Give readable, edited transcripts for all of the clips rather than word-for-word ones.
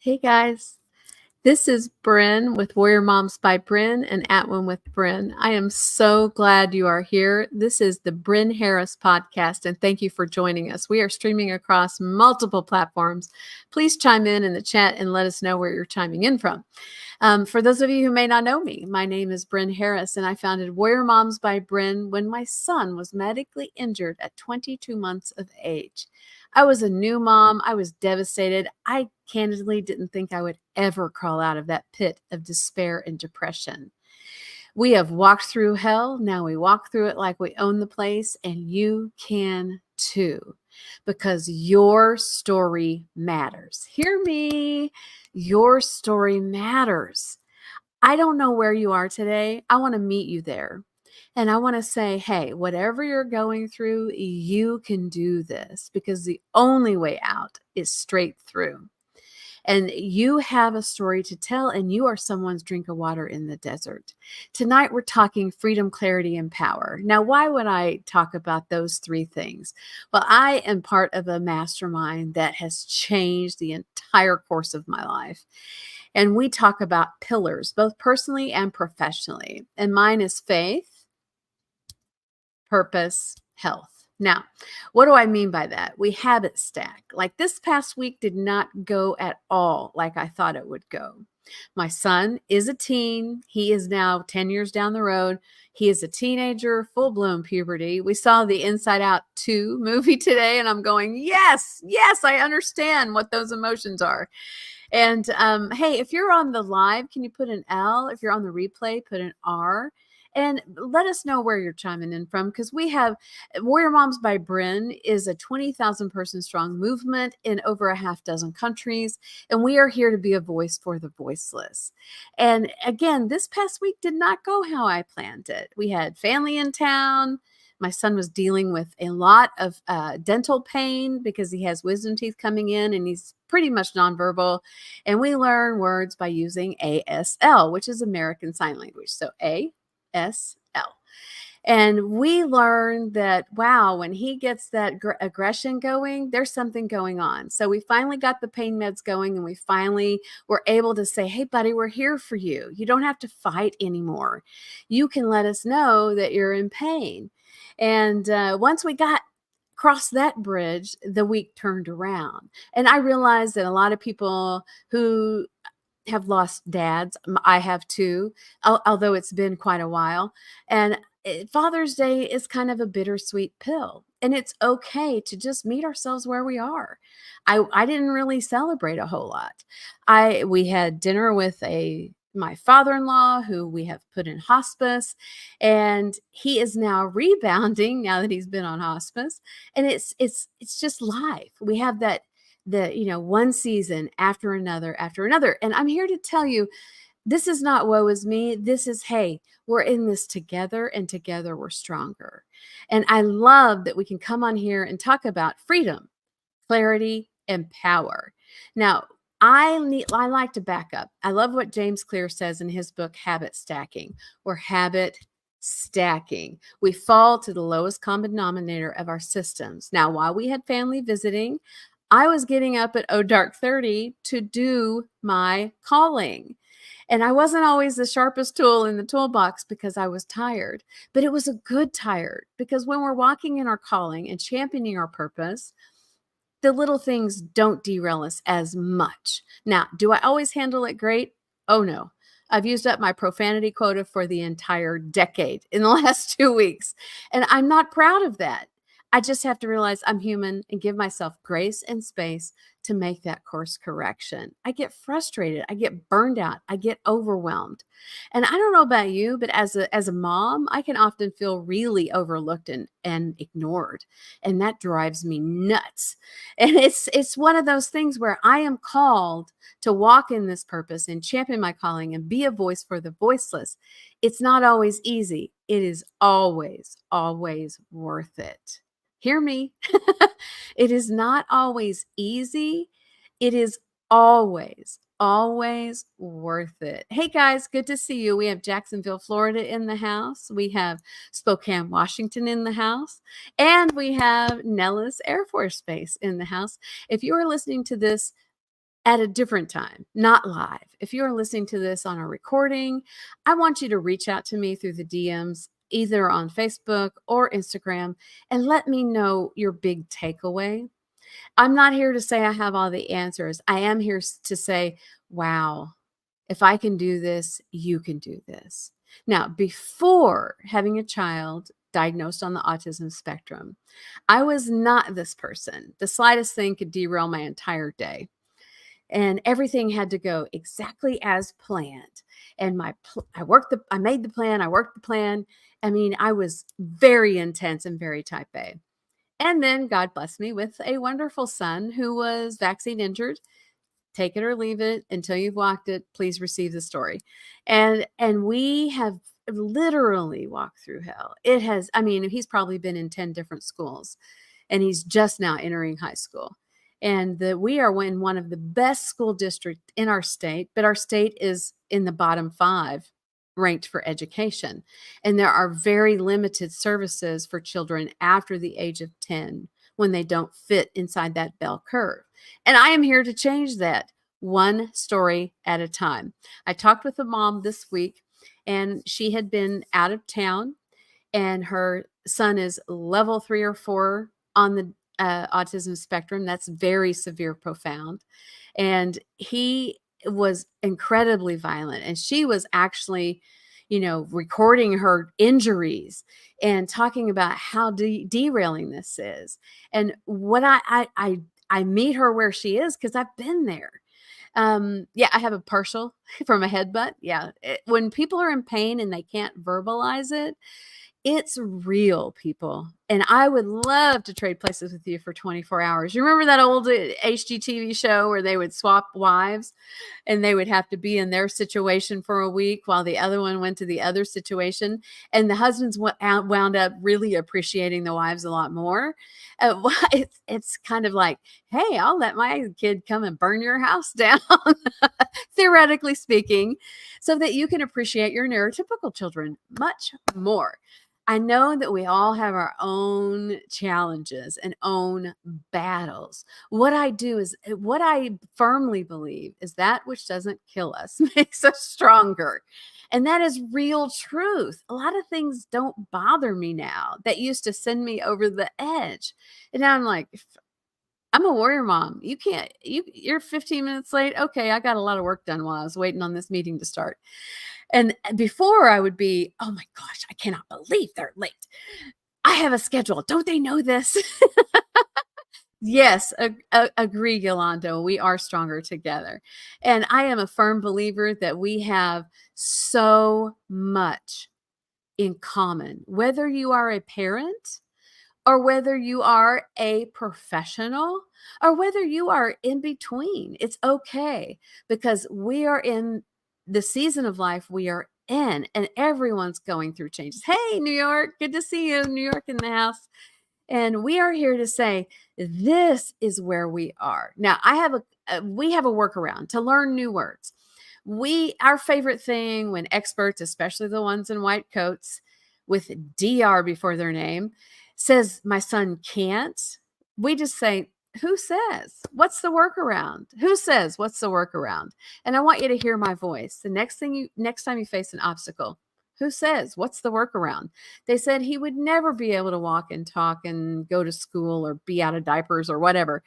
Hey guys, this is Bren with Warrior Moms by Bren and At One with Bren. I am so glad you are here. This is the Bren Harris podcast, and thank you for joining us. We are streaming across multiple platforms. Please chime in the chat and let us know where you're chiming in from. For those of you who may not know me, my name is Bren Harris, and I founded Warrior Moms by Bren when my son was medically injured at 22 months of age. I was a new mom. I was devastated. I candidly didn't think I would ever crawl out of that pit of despair and depression. We have walked through hell. Now we walk through it like we own the place, and you can too, because your story matters. Hear me. Your story matters. I don't know where you are today. I want to meet you there. And I want to say, hey, whatever you're going through, you can do this because the only way out is straight through. And you have a story to tell, and you are someone's drink of water in the desert. Tonight, we're talking freedom, clarity, and power. Now, why would I talk about those three things? Well, I am part of a mastermind that has changed the entire course of my life. And we talk about pillars, both personally and professionally. And mine is faith, purpose, health. Now, what do I mean by that? We habit stack. Like this past week did not go at all like I thought it would go. My son is a teen. He is now 10 years down the road. He is a teenager, full-blown puberty. We saw the Inside Out 2 movie today, and I'm going, yes, I understand what those emotions are. And hey, if you're on the live, can you put an L? If you're on the replay, put an R. And let us know where you're chiming in from, because we have Warrior Moms by Bren is a 20,000 person strong movement in over a half dozen countries. And we are here to be a voice for the voiceless. And again, this past week did not go how I planned it. We had family in town. My son was dealing with a lot of dental pain because he has wisdom teeth coming in and he's pretty much nonverbal. And we learn words by using ASL, which is American Sign Language. So ASL. And we learned that, wow, when he gets that aggression going, there's something going on. So we finally got the pain meds going, and we finally were able to say, hey, buddy, we're here for you. You don't have to fight anymore. You can let us know that you're in pain. And once we got across that bridge, the week turned around. And I realized that a lot of people who have lost dads. I have too, although it's been quite a while. And Father's Day is kind of a bittersweet pill. And it's okay to just meet ourselves where we are. I didn't really celebrate a whole lot. We had dinner with my father-in-law, who we have put in hospice, and he is now rebounding now that he's been on hospice. And it's just life. We have that one season after another. And I'm here to tell you, this is not woe is me. This is, hey, we're in this together, and together we're stronger. And I love that we can come on here and talk about freedom, clarity, and power. Now, I like to back up. I love what James Clear says in his book, Habit Stacking, or habit stacking. We fall to the lowest common denominator of our systems. Now, while we had family visiting, I was getting up at dark 30 to do my calling. And I wasn't always the sharpest tool in the toolbox because I was tired, but it was a good tired, because when we're walking in our calling and championing our purpose, the little things don't derail us as much. Now, do I always handle it great? Oh no. I've used up my profanity quota for the entire decade in the last 2 weeks, and I'm not proud of that. I just have to realize I'm human and give myself grace and space to make that course correction. I get frustrated. I get burned out. I get overwhelmed. And I don't know about you, but as a mom, I can often feel really overlooked and ignored. And that drives me nuts. And it's one of those things where I am called to walk in this purpose and champion my calling and be a voice for the voiceless. It's not always easy. It is always, always worth it. Hear me. It is not always easy. It is always, always worth it. Hey guys, good to see you. We have Jacksonville, Florida in the house. We have Spokane, Washington in the house. And we have Nellis Air Force Base in the house. If you are listening to this at a different time, not live. If you're listening to this on a recording, I want you to reach out to me through the DMs, either on Facebook or Instagram, and let me know your big takeaway. I'm not here to say I have all the answers. I am here to say, wow, if I can do this, you can do this. Now, before having a child diagnosed on the autism spectrum, I was not this person. The slightest thing could derail my entire day. And everything had to go exactly as planned. And I made the plan, I worked the plan. I mean, I was very intense and very type A. And then God blessed me with a wonderful son who was vaccine injured. Take it or leave it. Until you've walked it, please receive the story. And we have literally walked through hell. It has, I mean, he's probably been in 10 different schools, and he's just now entering high school. And we are in one of the best school districts in our state, but our state is in the bottom 5 ranked for education. And there are very limited services for children after the age of 10 when they don't fit inside that bell curve. And I am here to change that one story at a time. I talked with a mom this week, and she had been out of town, and her son is level 3 or 4 on the autism spectrum. That's very severe, profound. And he was incredibly violent. And she was actually, recording her injuries and talking about how derailing this is. And what I meet her where she is because I've been there. Yeah, I have a partial from a headbutt. Yeah. When people are in pain and they can't verbalize it, it's real, people. And I would love to trade places with you for 24 hours. You remember that old HGTV show where they would swap wives and they would have to be in their situation for a week while the other one went to the other situation? And the husbands wound up really appreciating the wives a lot more. It's kind of like, hey, I'll let my kid come and burn your house down, theoretically speaking, so that you can appreciate your neurotypical children much more. I know that we all have our own challenges and own battles. What I firmly believe is that which doesn't kill us makes us stronger. And that is real truth. A lot of things don't bother me now that used to send me over the edge. And now I'm like, I'm a warrior mom. You're 15 minutes late. Okay, I got a lot of work done while I was waiting on this meeting to start. And before I would be, oh my gosh, I cannot believe they're late. I have a schedule. Don't they know this? Yes, agree, Yolanda. We are stronger together. And I am a firm believer that we have so much in common, whether you are a parent or whether you are a professional or whether you are in between. It's okay, because we are in the season of life we are in, and everyone's going through changes. Hey, New York, good to see you. New York in the house. And we are here to say, this is where we are. Now, we have a workaround to learn new words. Our favorite thing when experts, especially the ones in white coats with DR before their name, says my son can't, we just say, who says? What's the workaround? Who says what's the workaround? And I want you to hear my voice. The next time you face an obstacle, who says what's the workaround? They said he would never be able to walk and talk and go to school or be out of diapers or whatever.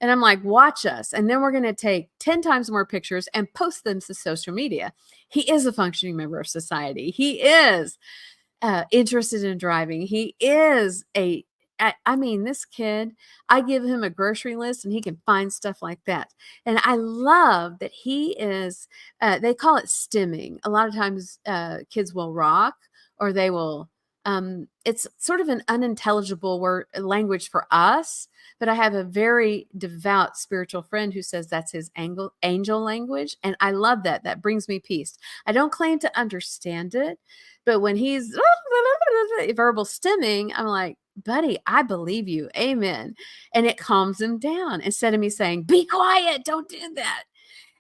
And I'm like, watch us. And then we're going to take 10 times more pictures and post them to social media. He is a functioning member of society. He is interested in driving. He is this kid, I give him a grocery list and he can find stuff like that. And I love that he is, they call it stimming. A lot of times kids will rock, or they will, it's sort of an unintelligible language for us, but I have a very devout spiritual friend who says that's his angel language. And I love that. That brings me peace. I don't claim to understand it, but when he's verbal stimming, I'm like, buddy, I believe you. Amen. And it calms him down instead of me saying, be quiet, don't do that.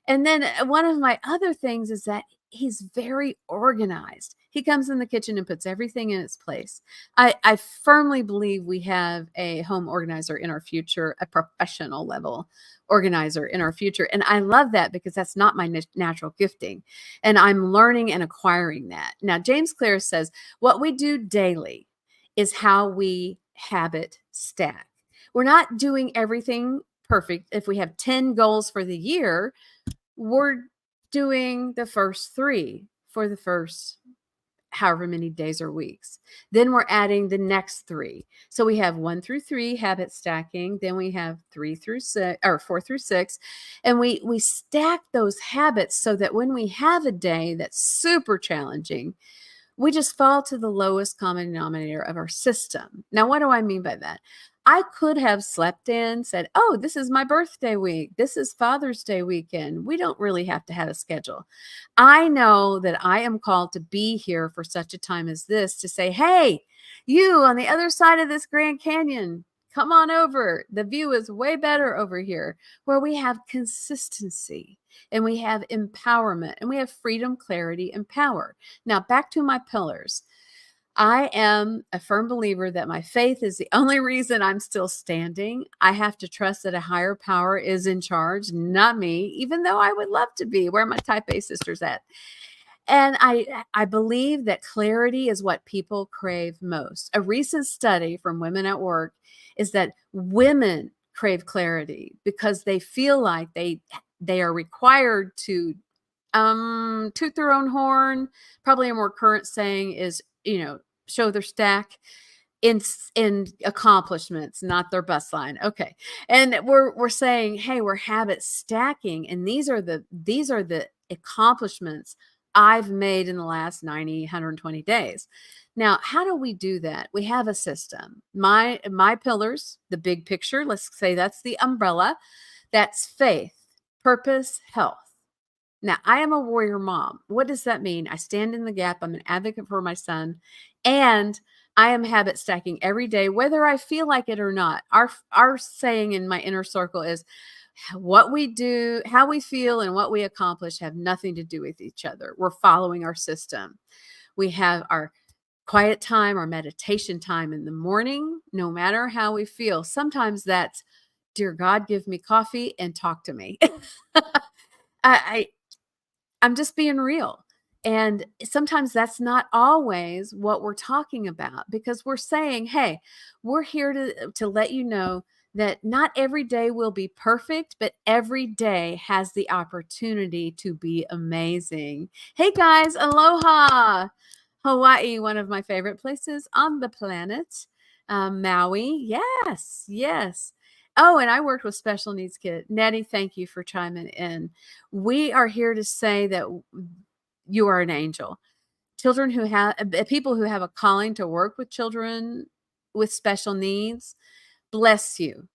And then one of my other things is that he's very organized. He comes in the kitchen and puts everything in its place. I firmly believe we have a home organizer in our future, a professional level organizer in our future. And I love that because that's not my natural gifting. And I'm learning and acquiring that. Now, James Clear says, what we do daily is how we habit stack. We're not doing everything perfect. If we have 10 goals for the year, we're doing the first 3 for the first however many days or weeks. Then we're adding the next 3. So we have 1 through 3 habit stacking, then we have 3 through 6 or 4 through 6, and we stack those habits so that when we have a day that's super challenging, we just fall to the lowest common denominator of our system. Now, what do I mean by that? I could have slept in, said, oh, this is my birthday week. This is Father's Day weekend. We don't really have to have a schedule. I know that I am called to be here for such a time as this to say, hey, you on the other side of this Grand Canyon, come on over. The view is way better over here, where we have consistency and we have empowerment and we have freedom, clarity, and power. Now, back to my pillars. I am a firm believer that my faith is the only reason I'm still standing. I have to trust that a higher power is in charge, not me, even though I would love to be. Where are my type A sisters at? And I believe that clarity is what people crave most. A recent study from Women at Work is that women crave clarity because they feel like they are required to toot their own horn. Probably a more current saying is, show their stack in accomplishments, not their bus line. Okay. And we're saying, hey, we're habit stacking, and these are the accomplishments I've made in the last 90, 120 days. Now, how do we do that? We have a system. My pillars, the big picture, let's say that's the umbrella. That's faith, purpose, health. Now, I am a warrior mom. What does that mean? I stand in the gap. I'm an advocate for my son, and I am habit stacking every day, whether I feel like it or not. Our saying in my inner circle is, what we do, how we feel, and what we accomplish have nothing to do with each other. We're following our system. We have our quiet time, our meditation time in the morning, no matter how we feel. Sometimes that's, dear God, give me coffee and talk to me. I I'm just being real. And sometimes that's not always what we're talking about, because we're saying, hey, we're here to let you know that not every day will be perfect, but every day has the opportunity to be amazing. Hey guys, aloha. Hawaii, one of my favorite places on the planet. Maui, yes, yes. Oh, and I worked with special needs kids. Nettie, thank you for chiming in. We are here to say that you are an angel. Children who have people who have a calling to work with children with special needs, bless you.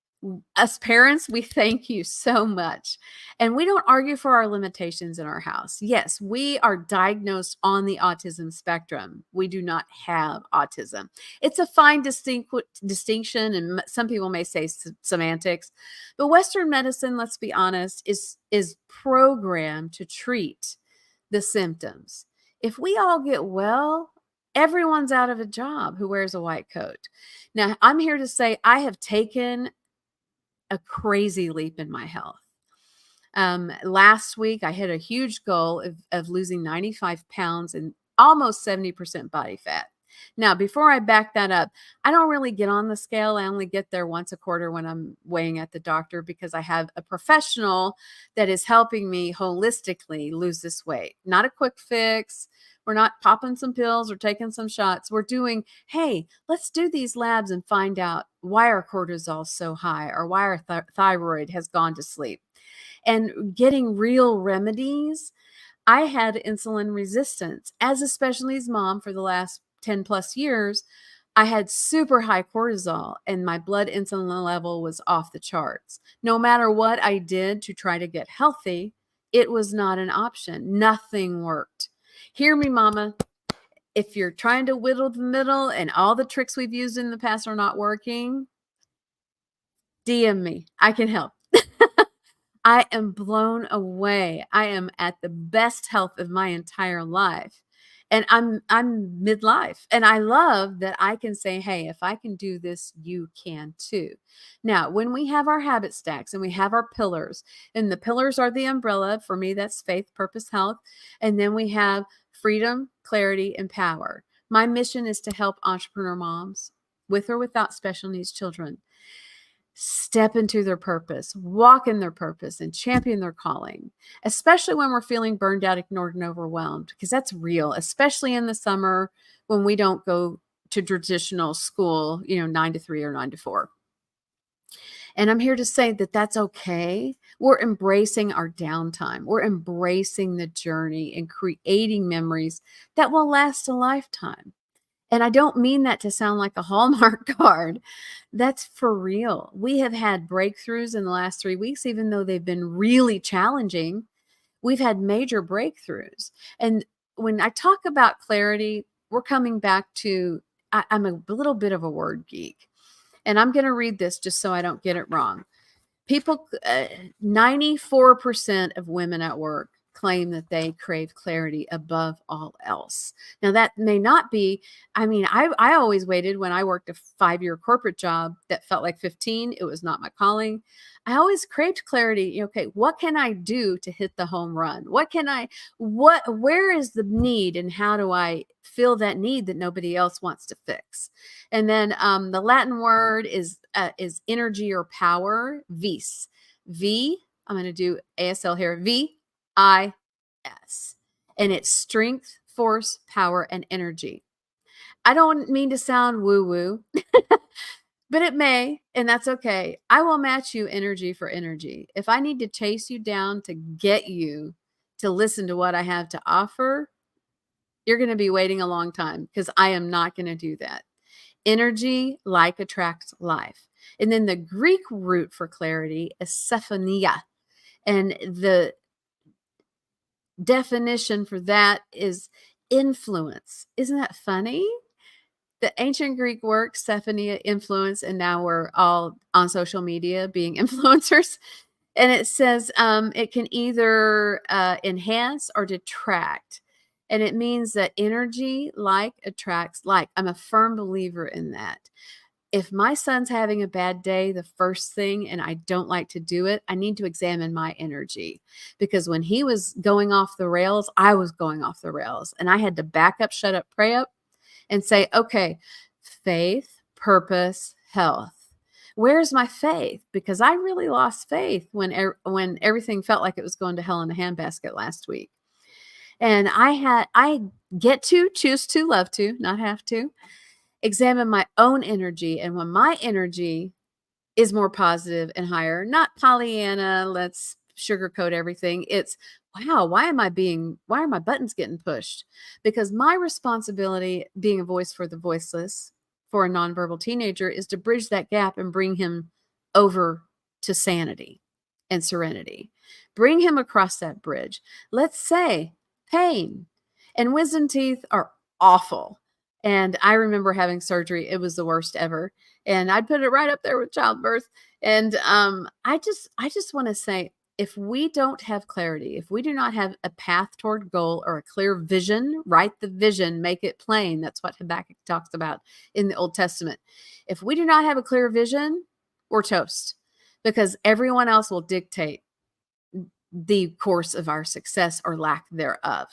Us parents, we thank you so much. And we don't argue for our limitations in our house. Yes, we are diagnosed on the autism spectrum. We do not have autism. It's a fine distinction, and some people may say semantics. But Western medicine, let's be honest, is programmed to treat the symptoms. If we all get well, everyone's out of a job who wears a white coat. Now, I'm here to say I have taken a crazy leap in my health. Last week, I hit a huge goal of losing 95 pounds and almost 70% body fat. Now, before I back that up, I don't really get on the scale. I only get there once a quarter when I'm weighing at the doctor, because I have a professional that is helping me holistically lose this weight. Not a quick fix. We're not popping some pills or taking some shots. We're doing, hey, let's do these labs and find out why our cortisol is so high, or why our thyroid has gone to sleep, and getting real remedies. I had insulin resistance as a special needs mom for the last 10 plus years. I had super high cortisol, and my blood insulin level was off the charts. No matter what I did to try to get healthy, it was not an option. Nothing worked. Hear me, mama. If you're trying to whittle the middle and all the tricks we've used in the past are not working, DM me. I can help. I am blown away. I am at the best health of my entire life. And I'm midlife, and I love that I can say, hey, if I can do this, you can too. Now, when we have our habit stacks and we have our pillars, and the pillars are the umbrella, for me that's faith, purpose, health, and then we have freedom, clarity, and power. My mission is to help entrepreneur moms, with or without special needs children, step into their purpose, walk in their purpose, and champion their calling, especially when we're feeling burned out, ignored, and overwhelmed, because that's real, especially in the summer when we don't go to traditional school, 9 to 3 or 9 to 4. And I'm here to say that that's okay. We're embracing our downtime. We're embracing the journey and creating memories that will last a lifetime. And I don't mean that to sound like a Hallmark card. That's for real. We have had breakthroughs in the last 3 weeks, even though they've been really challenging. We've had major breakthroughs. And when I talk about clarity, we're coming back to, I'm a little bit of a word geek. And I'm going to read this just so I don't get it wrong. 94% of women at work claim that they crave clarity above all else. Now, that may not be, I always waited when I worked a 5-year corporate job that felt like 15. It was not my calling. I always craved clarity. Okay, what can I do to hit the home run? Where is the need, and how do I fill that need that nobody else wants to fix? And then the Latin word is energy or power, vis. I'm going to do ASL here, VIS. And it's strength, force, power, and energy. I don't mean to sound woo-woo, but it may, and that's okay. I will match you energy for energy. If I need to chase you down to get you to listen to what I have to offer, you're going to be waiting a long time, because I am not going to do that. Energy like attracts life. And then the Greek root for clarity is Sephonia. And the definition for that is influence. Isn't that funny? The ancient Greek word, Sephonia, influence, and now we're all on social media being influencers. And it says it can either enhance or detract. And it means that energy like attracts like. I'm a firm believer in that. If my son's having a bad day, the first thing, and I don't like to do it, I need to examine my energy, because when he was going off the rails, I was going off the rails, and I had to back up, shut up, pray up, and say, okay, faith, purpose, health. Where's my faith? Because I really lost faith when everything felt like it was going to hell in a handbasket last week. And I get to choose to, love to, not have to, examine my own energy. And when my energy is more positive and higher, not Pollyanna, let's sugarcoat everything. It's, wow, why are my buttons getting pushed? Because my responsibility, being a voice for the voiceless, for a nonverbal teenager, is to bridge that gap and bring him over to sanity and serenity. Bring him across that bridge. Let's say pain and wisdom teeth are awful. And I remember having surgery. It was the worst ever. And I'd put it right up there with childbirth. And I just want to say, if we don't have clarity, if we do not have a path toward goal or a clear vision, write the vision, make it plain. That's what Habakkuk talks about in the Old Testament. If we do not have a clear vision, we're toast, because everyone else will dictate the course of our success or lack thereof.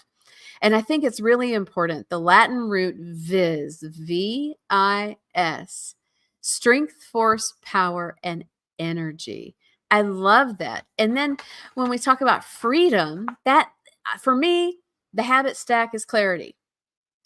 And I think it's really important. The Latin root vis, V-I-S, strength, force, power, and energy. I love that. And then when we talk about freedom, that for me, the habit stack is clarity.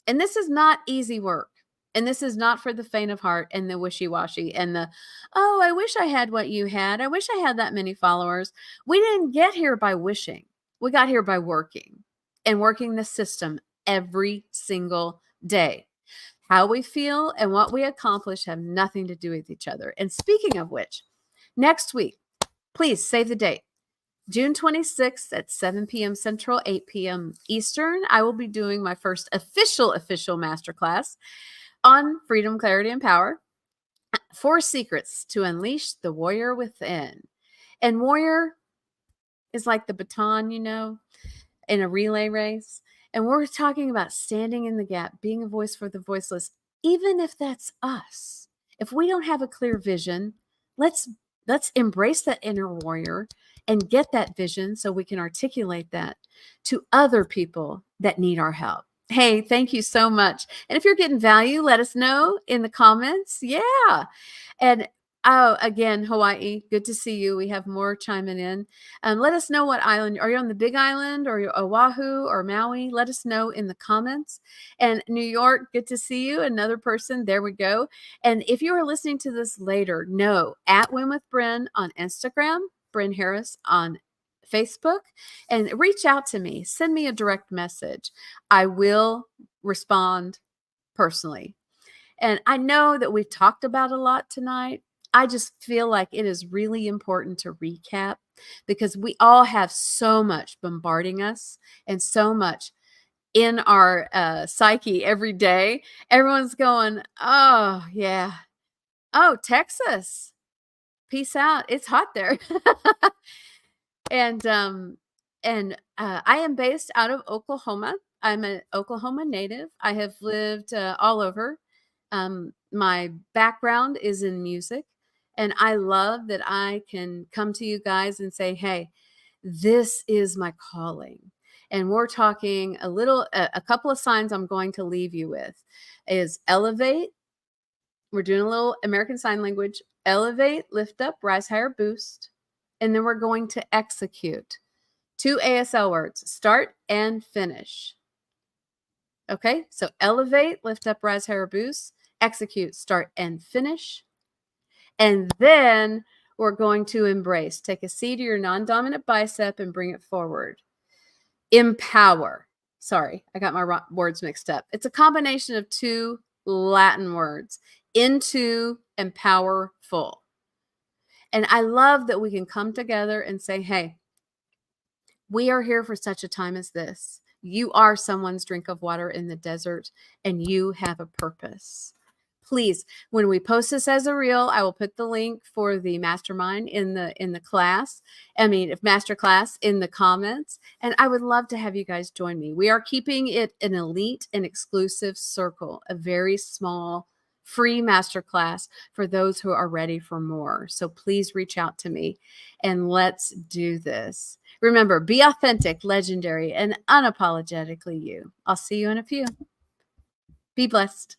And this is not easy work. And this is not for the faint of heart and the wishy-washy and the, oh, I wish I had what you had. I wish I had that many followers. We didn't get here by wishing. We got here by working, and working the system every single day. How we feel and what we accomplish have nothing to do with each other. And speaking of which, next week, please save the date. June 26th at 7 p.m. Central, 8 p.m. Eastern, I will be doing my first official masterclass on freedom, clarity, and power. 4 secrets to unleash the warrior within. And warrior is like the baton, in a relay race. And we're talking about standing in the gap, being a voice for the voiceless, even if that's us. If we don't have a clear vision, let's embrace that inner warrior and get that vision so we can articulate that to other people that need our help. Hey, thank you so much. And if you're getting value, let us know in the comments. Yeah. And oh, again, Hawaii, good to see you. We have more chiming in. Let us know what island. Are you on the Big Island or you Oahu or Maui? Let us know in the comments. And New York, good to see you. Another person. There we go. And if you are listening to this later, know at Win with Bren on Instagram, Bren Harris on Facebook, and reach out to me. Send me a direct message. I will respond personally. And I know that we've talked about a lot tonight. I just feel like it is really important to recap because we all have so much bombarding us and so much in our psyche every day. Everyone's going, oh, yeah. Oh, Texas. Peace out. It's hot there. And I am based out of Oklahoma. I'm an Oklahoma native. I have lived all over. My background is in music, and I love that I can come to you guys and say, "Hey, this is my calling." And we're talking a couple of signs I'm going to leave you with is elevate. We're doing a little American Sign Language. Elevate, lift up, rise higher, boost. And then we're going to execute. 2 ASL words, start and finish. Okay, so elevate, lift up, rise higher, boost. Execute, start and finish. And then we're going to embrace. Take a C to your non-dominant bicep and bring it forward. Empower. Sorry, I got my words mixed up. It's a combination of 2 Latin words, into and powerful. And I love that we can come together and say, hey, we are here for such a time as this. You are someone's drink of water in the desert, and you have a purpose. Please, when we post this as a reel, I will put the link for the mastermind in the class. Master class in the comments. And I would love to have you guys join me. We are keeping it an elite and exclusive circle, a very small free masterclass for those who are ready for more. So please reach out to me and let's do this. Remember, be authentic, legendary, and unapologetically you. I'll see you in a few. Be blessed.